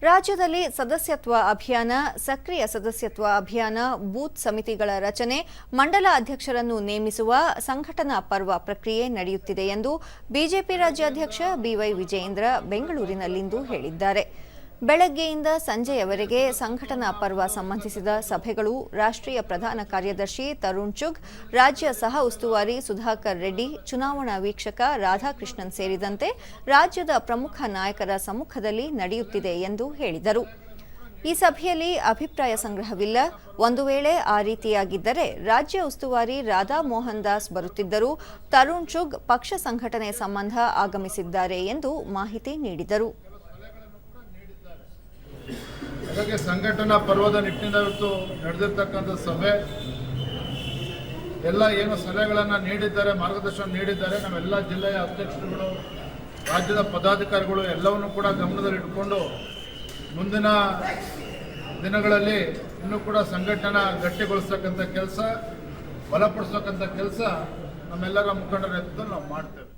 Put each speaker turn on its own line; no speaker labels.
ರಾಜ್ಯದಲ್ಲಿ ಸದಸ್ಯತ್ವ ಅಭಿಯಾನ, ಸಕ್ರಿಯ ಸದಸ್ಯತ್ವ ಅಭಿಯಾನ, ಬೂತ್ ಸಮಿತಿಗಳ ರಚನೆ, ಮಂಡಲ ಅಧ್ಯಕ್ಷರನ್ನು ನೇಮಿಸುವ ಸಂಘಟನಾ ಪರ್ವ ಪ್ರಕ್ರಿಯೆ ನಡೆಯುತ್ತಿದೆ ಎಂದು ಬಿಜೆಪಿ ರಾಜ್ಯಾಧ್ಯಕ್ಷ ಬಿವೈ ವಿಜಯೇಂದ್ರ ಬೆಂಗಳೂರಿನಲ್ಲಿಂದು ಹೇಳಿದ್ದಾರೆ. ಬೆಳಗ್ಗೆಯಿಂದ ಸಂಜೆಯವರೆಗೆ ಸಂಘಟನಾ ಪರ್ವ ಸಂಬಂಧಿಸಿದ ಸಭೆಗಳು ರಾಷ್ಟ್ರೀಯ ಪ್ರಧಾನ ಕಾರ್ಯದರ್ಶಿ ತರುಣ್ ಚುಗ್, ರಾಜ್ಯ ಸಹ ಉಸ್ತುವಾರಿ ಸುಧಾಕರ್ ರೆಡ್ಡಿ, ಚುನಾವಣಾ ವೀಕ್ಷಕ ರಾಧಾಕೃಷ್ಣನ್ ಸೇರಿದಂತೆ ರಾಜ್ಯದ ಪ್ರಮುಖ ನಾಯಕರ ಸಮ್ಮುಖದಲ್ಲಿ ನಡೆಯುತ್ತಿದೆ ಎಂದು ಹೇಳಿದರು. ಈ ಸಭೆಯಲ್ಲಿ ಅಭಿಪ್ರಾಯ ಸಂಗ್ರಹವಿಲ್ಲ. ಒಂದು ವೇಳೆ ಆ ರೀತಿಯಾಗಿದ್ದರೆ ರಾಜ್ಯ ಉಸ್ತುವಾರಿ ರಾಧಾ ಮೋಹನ್ ದಾಸ್ ಬರುತ್ತಿದ್ದರು. ತರುಣ್ ಚುಗ್ ಪಕ್ಷ ಸಂಘಟನೆ ಸಂಬಂಧ ಆಗಮಿಸಿದ್ದಾರೆ ಎಂದು ಮಾಹಿತಿ ನೀಡಿದರು.
ಹಾಗಾಗಿ ಸಂಘಟನಾ ಪರ್ವದ ನಿಟ್ಟಿನಿಂದ ಇವತ್ತು ನಡೆದಿರ್ತಕ್ಕಂಥ ಸಭೆ ಎಲ್ಲ ಏನು ಸಲಹೆಗಳನ್ನು ನೀಡಿದ್ದಾರೆ, ಮಾರ್ಗದರ್ಶನ ನೀಡಿದ್ದಾರೆ. ನಮ್ಮೆಲ್ಲ ಜಿಲ್ಲೆಯ ಅಧ್ಯಕ್ಷರುಗಳು, ರಾಜ್ಯದ ಪದಾಧಿಕಾರಿಗಳು ಎಲ್ಲವನ್ನೂ ಕೂಡ ಗಮನದಲ್ಲಿಟ್ಟುಕೊಂಡು ಮುಂದಿನ ದಿನಗಳಲ್ಲಿ ಇನ್ನೂ ಕೂಡ ಸಂಘಟನಾ ಗಟ್ಟಿಗೊಳಿಸ್ತಕ್ಕಂಥ ಕೆಲಸ, ಬಲಪಡಿಸ್ತಕ್ಕಂಥ ಕೆಲಸ ನಮ್ಮೆಲ್ಲರ ಮುಖಂಡರ ನೇತೃತ್ವದಲ್ಲಿ ನಾವು ಮಾಡ್ತೇವೆ.